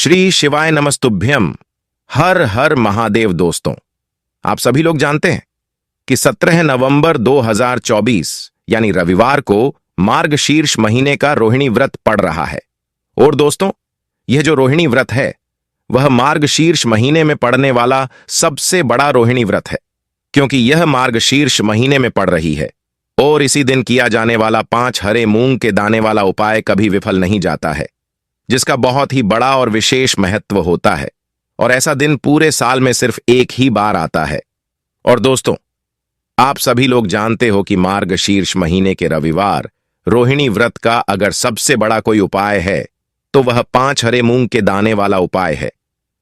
श्री शिवाय नमस्तुभ्यम। हर हर महादेव। दोस्तों, आप सभी लोग जानते हैं कि 17 नवंबर 2024 यानी रविवार को मार्गशीर्ष महीने का रोहिणी व्रत पड़ रहा है। और दोस्तों, यह जो रोहिणी व्रत है वह मार्गशीर्ष महीने में पड़ने वाला सबसे बड़ा रोहिणी व्रत है, क्योंकि यह मार्गशीर्ष महीने में पड़ रही है और इसी दिन किया जाने वाला 5 हरे मूंग के दाने वाला उपाय कभी विफल नहीं जाता है, जिसका बहुत ही बड़ा और विशेष महत्व होता है। और ऐसा दिन पूरे साल में सिर्फ एक ही बार आता है। और दोस्तों, आप सभी लोग जानते हो कि मार्गशीर्ष महीने के रविवार रोहिणी व्रत का अगर सबसे बड़ा कोई उपाय है तो वह 5 हरे मूंग के दाने वाला उपाय है।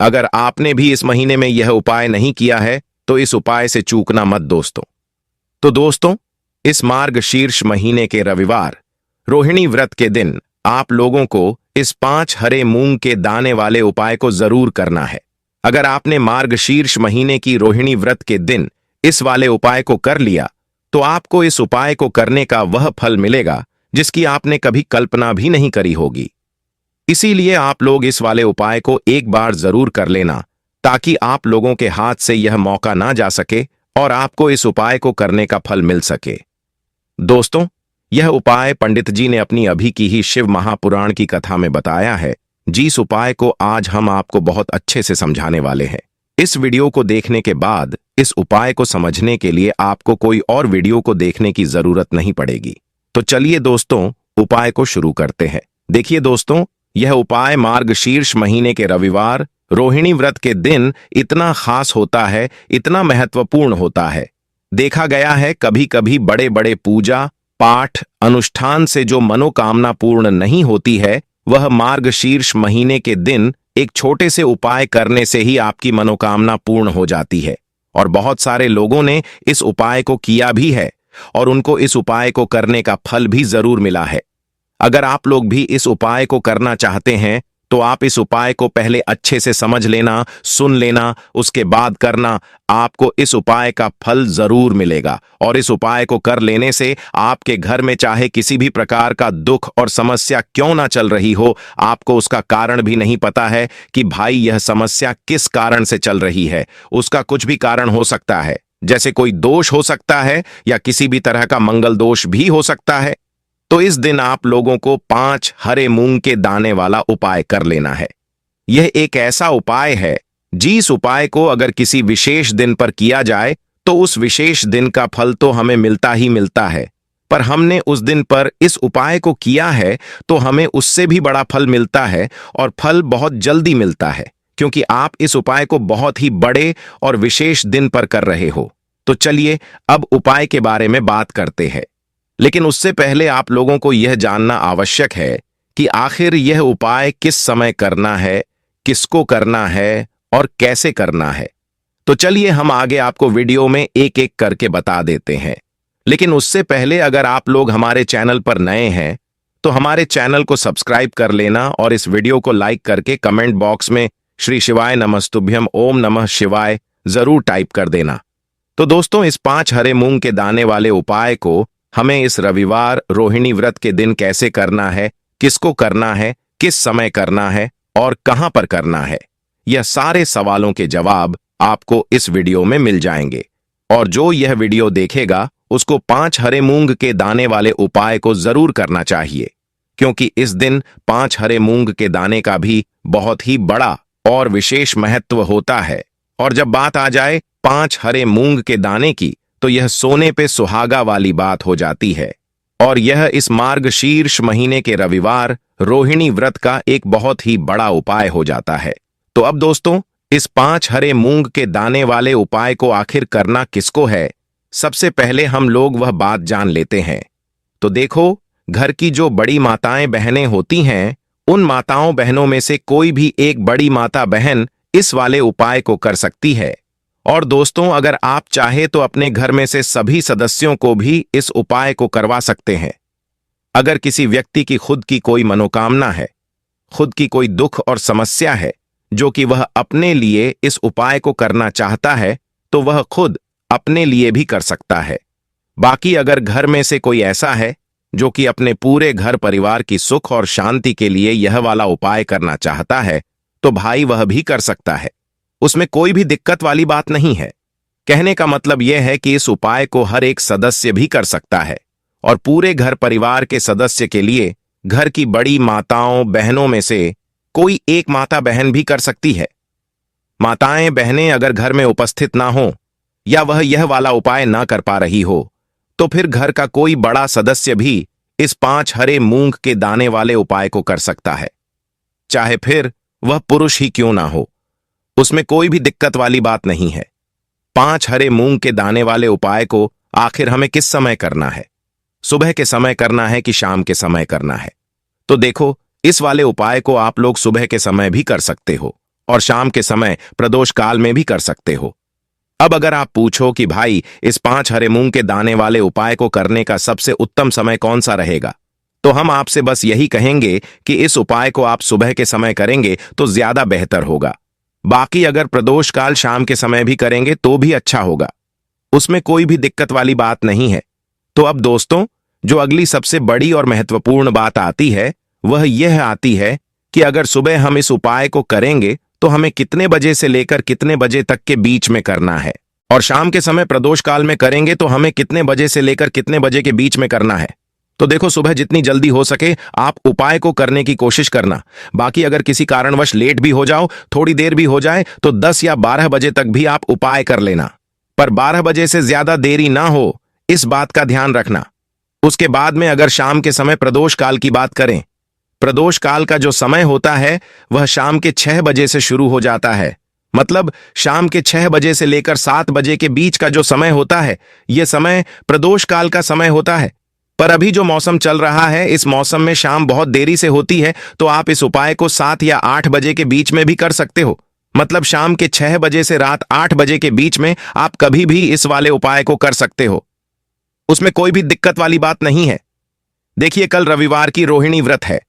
अगर आपने भी इस महीने में यह उपाय नहीं किया है तो इस उपाय से चूकना मत दोस्तों। तो दोस्तों, इस मार्गशीर्ष महीने के रविवार रोहिणी व्रत के दिन आप लोगों को इस 5 हरे मूंग के दाने वाले उपाय को जरूर करना है। अगर आपने मार्गशीर्ष महीने की रोहिणी व्रत के दिन इस वाले उपाय को कर लिया तो आपको इस उपाय को करने का वह फल मिलेगा जिसकी आपने कभी कल्पना भी नहीं करी होगी। इसीलिए आप लोग इस वाले उपाय को एक बार जरूर कर लेना, ताकि आप लोगों के हाथ से यह मौका ना जा सके और आपको इस उपाय को करने का फल मिल सके। दोस्तों, यह उपाय पंडित जी ने अपनी अभी की ही शिव महापुराण की कथा में बताया है, जिस उपाय को आज हम आपको बहुत अच्छे से समझाने वाले हैं। इस वीडियो को देखने के बाद इस उपाय को समझने के लिए आपको कोई और वीडियो को देखने की जरूरत नहीं पड़ेगी। तो चलिए दोस्तों, उपाय को शुरू करते हैं। देखिए दोस्तों, यह उपाय मार्गशीर्ष महीने के रविवार रोहिणी व्रत के दिन इतना खास होता है, इतना महत्वपूर्ण होता है। देखा गया है कभी कभी बड़े बड़े पूजा पाठ अनुष्ठान से जो मनोकामना पूर्ण नहीं होती है, वह मार्गशीर्ष महीने के दिन एक छोटे से उपाय करने से ही आपकी मनोकामना पूर्ण हो जाती है। और बहुत सारे लोगों ने इस उपाय को किया भी है और उनको इस उपाय को करने का फल भी जरूर मिला है। अगर आप लोग भी इस उपाय को करना चाहते हैं तो आप इस उपाय को पहले अच्छे से समझ लेना, सुन लेना, उसके बाद करना। आपको इस उपाय का फल जरूर मिलेगा और इस उपाय को कर लेने से आपके घर में चाहे किसी भी प्रकार का दुख और समस्या क्यों ना चल रही हो, आपको उसका कारण भी नहीं पता है कि भाई यह समस्या किस कारण से चल रही है। उसका कुछ भी कारण हो सकता है, जैसे कोई दोष हो सकता है या किसी भी तरह का मंगल दोष भी हो सकता है। तो इस दिन आप लोगों को 5 हरे मूंग के दाने वाला उपाय कर लेना है। यह एक ऐसा उपाय है जिस उपाय को अगर किसी विशेष दिन पर किया जाए तो उस विशेष दिन का फल तो हमें मिलता ही मिलता है, पर हमने उस दिन पर इस उपाय को किया है तो हमें उससे भी बड़ा फल मिलता है और फल बहुत जल्दी मिलता है, क्योंकि आप इस उपाय को बहुत ही बड़े और विशेष दिन पर कर रहे हो। तो चलिए अब उपाय के बारे में बात करते हैं। लेकिन उससे पहले आप लोगों को यह जानना आवश्यक है कि आखिर यह उपाय किस समय करना है, किसको करना है और कैसे करना है। तो चलिए हम आगे आपको वीडियो में एक एक करके बता देते हैं। लेकिन उससे पहले अगर आप लोग हमारे चैनल पर नए हैं तो हमारे चैनल को सब्सक्राइब कर लेना और इस वीडियो को लाइक करके कमेंट बॉक्स में श्री शिवाय नमस्तुभ्यम ओम नमः शिवाय जरूर टाइप कर देना। तो दोस्तों, इस 5 हरे मूंग के दाने वाले उपाय को हमें इस रविवार रोहिणी व्रत के दिन कैसे करना है, किसको करना है, किस समय करना है और कहां पर करना है, यह सारे सवालों के जवाब आपको इस वीडियो में मिल जाएंगे। और जो यह वीडियो देखेगा उसको 5 हरे मूंग के दाने वाले उपाय को जरूर करना चाहिए, क्योंकि इस दिन 5 हरे मूंग के दाने का भी बहुत ही बड़ा और विशेष महत्व होता है। और जब बात आ जाए 5 हरे मूंग के दाने की, तो यह सोने पे सुहागा वाली बात हो जाती है। और यह इस मार्गशीर्ष महीने के रविवार रोहिणी व्रत का एक बहुत ही बड़ा उपाय हो जाता है। तो अब दोस्तों, इस 5 हरे मूंग के दाने वाले उपाय को आखिर करना किसको है, सबसे पहले हम लोग वह बात जान लेते हैं। तो देखो, घर की जो बड़ी माताएं बहनें होती हैं, उन माताओं बहनों में से कोई भी एक बड़ी माता बहन इस वाले उपाय को कर सकती है। और दोस्तों, अगर आप चाहे तो अपने घर में से सभी सदस्यों को भी इस उपाय को करवा सकते हैं। अगर किसी व्यक्ति की खुद की कोई मनोकामना है, खुद की कोई दुख और समस्या है जो कि वह अपने लिए इस उपाय को करना चाहता है, तो वह खुद अपने लिए भी कर सकता है। बाकी अगर घर में से कोई ऐसा है जो कि अपने पूरे घर परिवार की सुख और शांति के लिए यह वाला उपाय करना चाहता है, तो भाई वह भी कर सकता है। उसमें कोई भी दिक्कत वाली बात नहीं है। कहने का मतलब यह है कि इस उपाय को हर एक सदस्य भी कर सकता है और पूरे घर परिवार के सदस्य के लिए घर की बड़ी माताओं बहनों में से कोई एक माता बहन भी कर सकती है। माताएं बहनें अगर घर में उपस्थित ना हो या वह यह वाला उपाय ना कर पा रही हो तो फिर घर का कोई बड़ा सदस्य भी इस 5 हरे मूंग के दाने वाले उपाय को कर सकता है, चाहे फिर वह पुरुष ही क्यों ना हो। उसमें कोई भी दिक्कत वाली बात नहीं है। 5 हरे मूंग के दाने वाले उपाय को आखिर हमें किस समय करना है? सुबह के समय करना है कि शाम के समय करना है? तो देखो, इस वाले उपाय को आप लोग सुबह के समय भी कर सकते हो और शाम के समय प्रदोष काल में भी कर सकते हो। अब अगर आप पूछो कि भाई इस 5 हरे मूंग के दाने वाले उपाय को करने का सबसे उत्तम समय कौन सा रहेगा, तो हम आपसे बस यही कहेंगे कि इस उपाय को आप सुबह के समय करेंगे तो ज्यादा बेहतर होगा। बाकी अगर प्रदोष काल शाम के समय भी करेंगे तो भी अच्छा होगा, उसमें कोई भी दिक्कत वाली बात नहीं है। तो अब दोस्तों, जो अगली सबसे बड़ी और महत्वपूर्ण बात आती है वह यह आती है कि अगर सुबह हम इस उपाय को करेंगे तो हमें कितने बजे से लेकर कितने बजे तक के बीच में करना है, और शाम के समय प्रदोष काल में करेंगे तो हमें कितने बजे से लेकर कितने बजे के बीच में करना है। तो देखो, सुबह जितनी जल्दी हो सके आप उपाय को करने की कोशिश करना। बाकी अगर किसी कारणवश लेट भी हो जाओ, थोड़ी देर भी हो जाए, तो 10 या 12 बजे तक भी आप उपाय कर लेना, पर 12 बजे से ज्यादा देरी ना हो, इस बात का ध्यान रखना। उसके बाद में अगर शाम के समय प्रदोष काल की बात करें, प्रदोष काल का जो समय होता है वह शाम के 6 बजे से शुरू हो जाता है। मतलब शाम के 6 बजे से लेकर 7 बजे के बीच का जो समय होता है, यह समय प्रदोष काल का समय होता है। पर अभी जो मौसम चल रहा है, इस मौसम में शाम बहुत देरी से होती है, तो आप इस उपाय को 7 या 8 बजे के बीच में भी कर सकते हो। मतलब शाम के 6 बजे से रात 8 बजे के बीच में आप कभी भी इस वाले उपाय को कर सकते हो, उसमें कोई भी दिक्कत वाली बात नहीं है। देखिए, कल रविवार की रोहिणी व्रत है।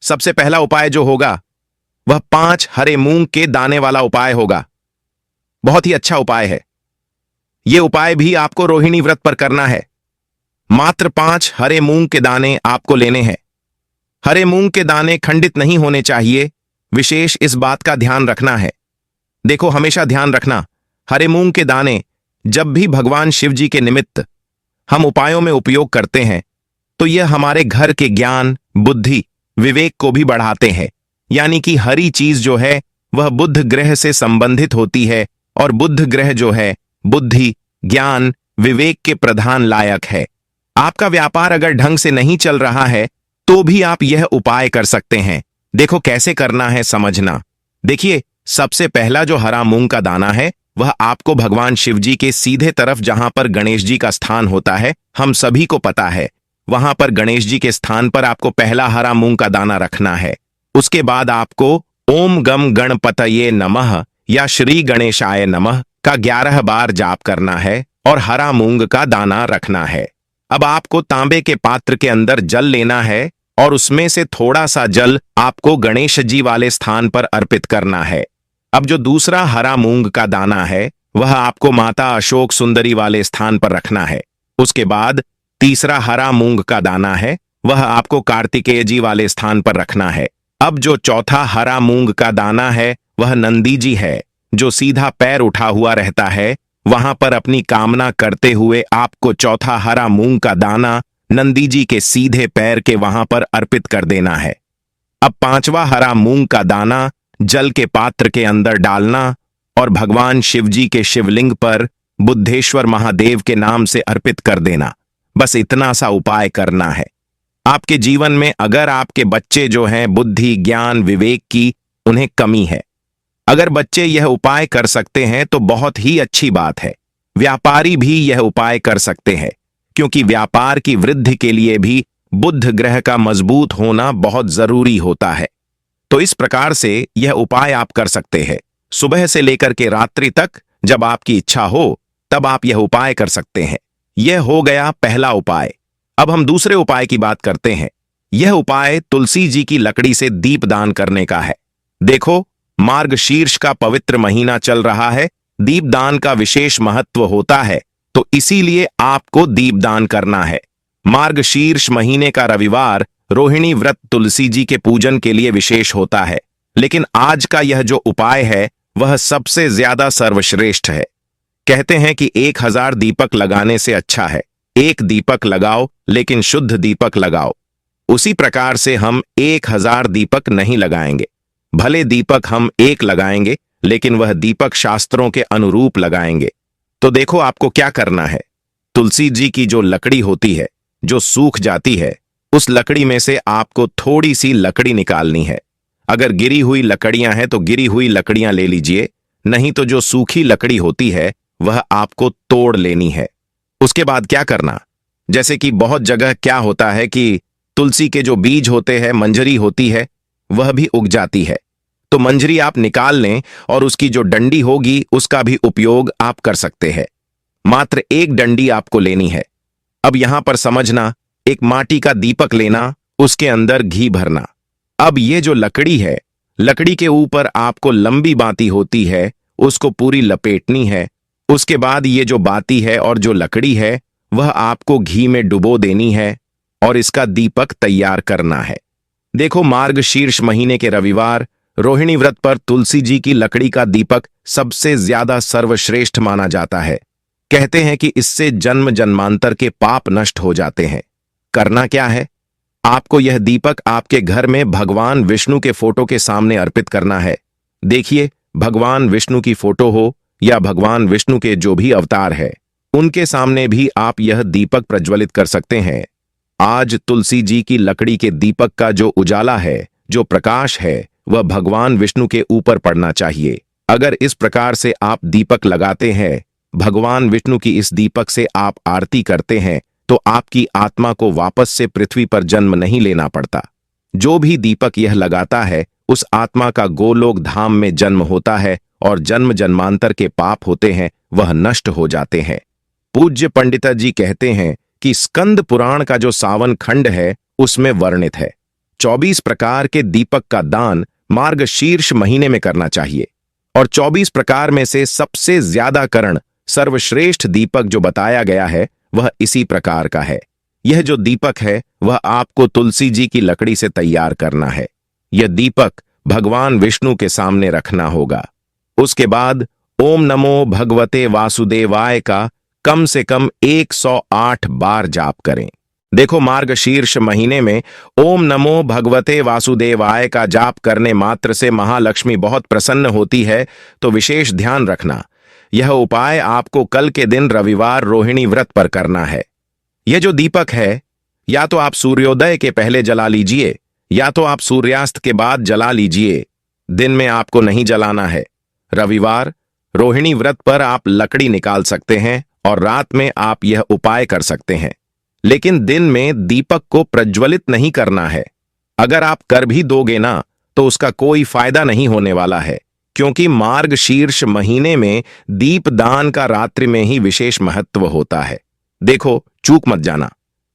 सबसे पहला उपाय जो होगा वह 5 हरे मूंग के दाने वाला उपाय होगा। बहुत ही अच्छा उपाय है। यह उपाय भी आपको रोहिणी व्रत पर करना है। मात्र 5 हरे मूंग के दाने आपको लेने हैं। हरे मूंग के दाने खंडित नहीं होने चाहिए, विशेष इस बात का ध्यान रखना है। देखो, हमेशा ध्यान रखना, हरे मूंग के दाने जब भी भगवान शिव जी के निमित्त हम उपायों में उपयोग करते हैं तो यह हमारे घर के ज्ञान, बुद्धि, विवेक को भी बढ़ाते हैं। यानी कि हरी चीज जो है वह बुध ग्रह से संबंधित होती है, और बुध ग्रह जो है बुद्धि, ज्ञान, विवेक के प्रधान लायक है। आपका व्यापार अगर ढंग से नहीं चल रहा है तो भी आप यह उपाय कर सकते हैं। देखो कैसे करना है, समझना। देखिए, सबसे पहला जो हरा मूंग का दाना है वह आपको भगवान शिव जी के सीधे तरफ, जहां पर गणेश जी का स्थान होता है, हम सभी को पता है, वहां पर गणेश जी के स्थान पर आपको पहला हरा मूंग का दाना रखना है। उसके बाद आपको ओम गम गणपतये नमः या श्री गणेशाय नमः का 11 बार जाप करना है और हरा मूंग का दाना रखना है। अब आपको तांबे के पात्र के अंदर जल लेना है और उसमें से थोड़ा सा जल आपको गणेश जी वाले स्थान पर अर्पित करना है। अब जो दूसरा हरा मूंग का दाना है वह आपको माता अशोक सुंदरी वाले स्थान पर रखना है। उसके बाद तीसरा हरा मूंग का दाना है वह आपको कार्तिकेय जी वाले स्थान पर रखना है। अब जो चौथा हरा मूंग का दाना है वह नंदी जी है, जो सीधा पैर उठा हुआ रहता है। वहां पर अपनी कामना करते हुए आपको चौथा हरा मूंग का दाना नंदी जी के सीधे पैर के वहां पर अर्पित कर देना है। अब 5वां हरा मूंग का दाना जल के पात्र के अंदर डालना और भगवान शिव जी के शिवलिंग पर बुद्धेश्वर महादेव के नाम से अर्पित कर देना। बस इतना सा उपाय करना है। आपके जीवन में अगर आपके बच्चे जो हैं बुद्धि, ज्ञान, विवेक की उन्हें कमी है, अगर बच्चे यह उपाय कर सकते हैं तो बहुत ही अच्छी बात है। व्यापारी भी यह उपाय कर सकते हैं, क्योंकि व्यापार की वृद्धि के लिए भी बुध ग्रह का मजबूत होना बहुत जरूरी होता है। तो इस प्रकार से यह उपाय आप कर सकते हैं। सुबह से लेकर के रात्रि तक जब आपकी इच्छा हो तब आप यह उपाय कर सकते हैं। यह हो गया पहला उपाय। अब हम दूसरे उपाय की बात करते हैं। यह उपाय तुलसी जी की लकड़ी से दीपदान करने का है। देखो, मार्गशीर्ष का पवित्र महीना चल रहा है, दीपदान का विशेष महत्व होता है, तो इसीलिए आपको दीपदान करना है। मार्गशीर्ष महीने का रविवार रोहिणी व्रत तुलसी जी के पूजन के लिए विशेष होता है। लेकिन आज का यह जो उपाय है वह सबसे ज्यादा सर्वश्रेष्ठ है। कहते हैं कि 1000 दीपक लगाने से अच्छा है एक दीपक लगाओ, लेकिन शुद्ध दीपक लगाओ। उसी प्रकार से हम 1000 दीपक नहीं लगाएंगे। भले दीपक हम एक लगाएंगे, लेकिन वह दीपक शास्त्रों के अनुरूप लगाएंगे। तो देखो आपको क्या करना है। तुलसी जी की जो लकड़ी होती है, जो सूख जाती है, उस लकड़ी में से आपको थोड़ी सी लकड़ी निकालनी है। अगर गिरी हुई लकड़ियां हैं तो गिरी हुई लकड़ियां ले लीजिए, नहीं तो जो सूखी लकड़ी होती है वह आपको तोड़ लेनी है। उसके बाद क्या करना, जैसे कि बहुत जगह क्या होता है कि तुलसी के जो बीज होते हैं, मंजरी होती है, वह भी उग जाती है। तो मंजरी आप निकाल लें और उसकी जो डंडी होगी उसका भी उपयोग आप कर सकते हैं। मात्र एक डंडी आपको लेनी है। अब यहां पर समझना, एक माटी का दीपक लेना, उसके अंदर घी भरना। अब ये जो लकड़ी है, लकड़ी के ऊपर आपको लंबी बाती होती है, उसको पूरी लपेटनी है। उसके बाद ये जो बाती है और जो लकड़ी है वह आपको घी में डुबो देनी है और इसका दीपक तैयार करना है। देखो, मार्गशीर्ष महीने के रविवार रोहिणी व्रत पर तुलसी जी की लकड़ी का दीपक सबसे ज्यादा सर्वश्रेष्ठ माना जाता है। कहते हैं कि इससे जन्म जन्मांतर के पाप नष्ट हो जाते हैं। करना क्या है, आपको यह दीपक आपके घर में भगवान विष्णु के फोटो के सामने अर्पित करना है। देखिए, भगवान विष्णु की फोटो हो या भगवान विष्णु के जो भी अवतार है, उनके सामने भी आप यह दीपक प्रज्वलित कर सकते हैं। आज तुलसी जी की लकड़ी के दीपक का जो उजाला है, जो प्रकाश है, वह भगवान विष्णु के ऊपर पड़ना चाहिए। अगर इस प्रकार से आप दीपक लगाते हैं, भगवान विष्णु की इस दीपक से आप आरती करते हैं, तो आपकी आत्मा को वापस से पृथ्वी पर जन्म नहीं लेना पड़ता। जो भी दीपक यह लगाता है, उस आत्मा का गोलोक धाम में जन्म होता है और जन्म जन्मांतर के पाप होते हैं वह नष्ट हो जाते हैं। पूज्य पंडिता जी कहते हैं कि स्कंद पुराण का जो सावन खंड है उसमें वर्णित है 24 प्रकार के दीपक का दान मार्गशीर्ष महीने में करना चाहिए। और 24 प्रकार में से सबसे ज्यादा करण सर्वश्रेष्ठ दीपक जो बताया गया है वह इसी प्रकार का है। यह जो दीपक है वह आपको तुलसी जी की लकड़ी से तैयार करना है। यह दीपक भगवान विष्णु के सामने रखना होगा। उसके बाद ओम नमो भगवते वासुदेवाय का कम से कम 108 बार जाप करें। देखो, मार्गशीर्ष महीने में ओम नमो भगवते वासुदेवाय का जाप करने मात्र से महालक्ष्मी बहुत प्रसन्न होती है। तो विशेष ध्यान रखना, यह उपाय आपको कल के दिन रविवार रोहिणी व्रत पर करना है। यह जो दीपक है, या तो आप सूर्योदय के पहले जला लीजिए या तो आप सूर्यास्त के बाद जला लीजिए। दिन में आपको नहीं जलाना है। रविवार रोहिणी व्रत पर आप लकड़ी निकाल सकते हैं और रात में आप यह उपाय कर सकते हैं, लेकिन दिन में दीपक को प्रज्वलित नहीं करना है। अगर आप कर भी दोगे ना तो उसका कोई फायदा नहीं होने वाला है, क्योंकि मार्गशीर्ष महीने में दीपदान का रात्रि में ही विशेष महत्व होता है। देखो, चूक मत जाना,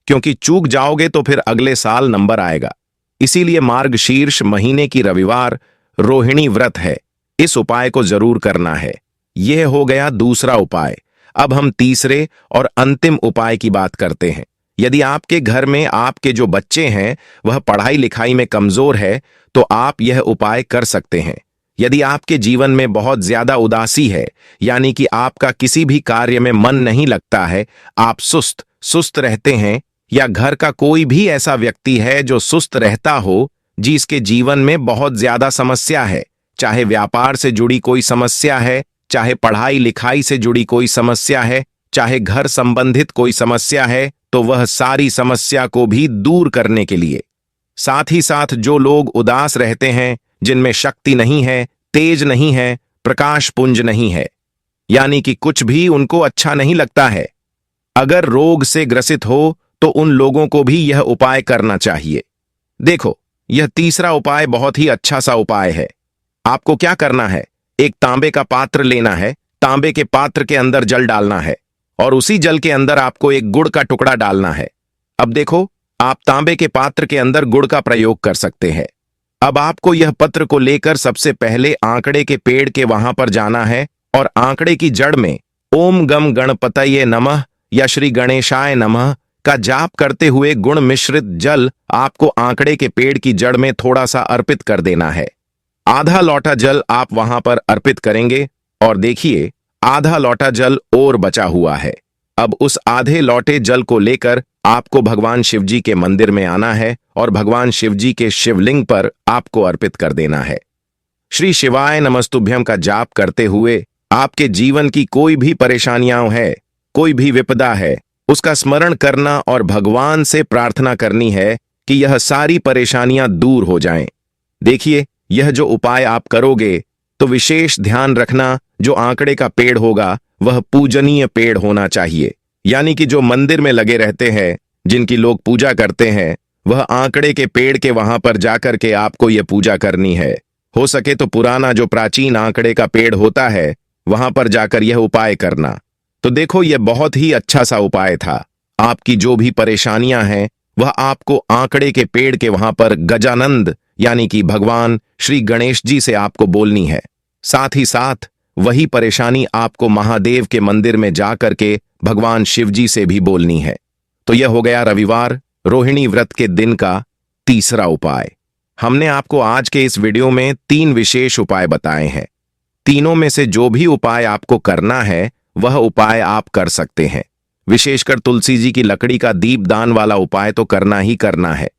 क्योंकि चूक जाओगे तो फिर अगले साल नंबर आएगा। इसीलिए मार्गशीर्ष महीने की रविवार रोहिणी व्रत है, इस उपाय को जरूर करना है। यह हो गया दूसरा उपाय। अब हम तीसरे और अंतिम उपाय की बात करते हैं। यदि आपके घर में आपके जो बच्चे हैं वह पढ़ाई लिखाई में कमजोर है तो आप यह उपाय कर सकते हैं। यदि आपके जीवन में बहुत ज्यादा उदासी है, यानी कि आपका किसी भी कार्य में मन नहीं लगता है, आप सुस्त रहते हैं, या घर का कोई भी ऐसा व्यक्ति है जो सुस्त रहता हो, जिसके जीवन में बहुत ज्यादा समस्या है, चाहे व्यापार से जुड़ी कोई समस्या है, चाहे पढ़ाई लिखाई से जुड़ी कोई समस्या है, चाहे घर संबंधित कोई समस्या है, तो वह सारी समस्या को भी दूर करने के लिए, साथ ही साथ जो लोग उदास रहते हैं, जिनमें शक्ति नहीं है, तेज नहीं है, प्रकाश पुंज नहीं है, यानी कि कुछ भी उनको अच्छा नहीं लगता है, अगर रोग से ग्रसित हो तो उन लोगों को भी यह उपाय करना चाहिए। देखो, यह तीसरा उपाय बहुत ही अच्छा सा उपाय है। आपको क्या करना है, एक तांबे का पात्र लेना है, तांबे के पात्र के अंदर जल डालना है और उसी जल के अंदर आपको एक गुड़ का टुकड़ा डालना है। अब देखो, आप तांबे के पात्र के अंदर गुड़ का प्रयोग कर सकते हैं। अब आपको यह पत्र को लेकर सबसे पहले आंकड़े के पेड़ के वहां पर जाना है और आंकड़े की जड़ में ओम गम गणपतये नमः या श्री गणेशाय नमः का जाप करते हुए गुण मिश्रित जल आपको आंकड़े के पेड़ की जड़ में थोड़ा सा अर्पित कर देना है। आधा लोटा जल आप वहां पर अर्पित करेंगे और देखिए आधा लोटा जल और बचा हुआ है। अब उस आधे लोटे जल को लेकर आपको भगवान शिवजी के मंदिर में आना है और भगवान शिवजी के शिवलिंग पर आपको अर्पित कर देना है। श्री शिवाय नमस्तुभ्यम का जाप करते हुए आपके जीवन की कोई भी परेशानियां है, कोई भी विपदा है, उसका स्मरण करना और भगवान से प्रार्थना करनी है कि यह सारी परेशानियां दूर हो जाएं। देखिए, यह जो उपाय आप करोगे तो विशेष ध्यान रखना, जो आंकड़े का पेड़ होगा वह पूजनीय पेड़ होना चाहिए, यानी कि जो मंदिर में लगे रहते हैं, जिनकी लोग पूजा करते हैं, वह आंकड़े के पेड़ के वहां पर जाकर के आपको यह पूजा करनी है। हो सके तो पुराना जो प्राचीन आंकड़े का पेड़ होता है वहां पर जाकर यह उपाय करना। तो देखो, यह बहुत ही अच्छा सा उपाय था। आपकी जो भी परेशानियां हैं वह आपको आंकड़े के पेड़ के वहां पर गजानंद यानी कि भगवान श्री गणेश जी से आपको बोलनी है। साथ ही साथ वही परेशानी आपको महादेव के मंदिर में जाकर के भगवान शिव जी से भी बोलनी है। तो यह हो गया रविवार रोहिणी व्रत के दिन का तीसरा उपाय। हमने आपको आज के इस वीडियो में 3 विशेष उपाय बताए हैं। तीनों में से जो भी उपाय आपको करना है वह उपाय आप कर सकते हैं। विशेषकर तुलसी जी की लकड़ी का दीपदान वाला उपाय तो करना ही करना है।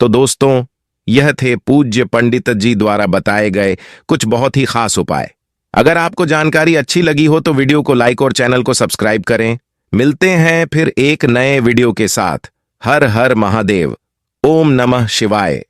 तो दोस्तों, यह थे पूज्य पंडित जी द्वारा बताए गए कुछ बहुत ही खास उपाय। अगर आपको जानकारी अच्छी लगी हो तो वीडियो को लाइक और चैनल को सब्सक्राइब करें। मिलते हैं फिर एक नए वीडियो के साथ। हर हर महादेव। ओम नमः शिवाय।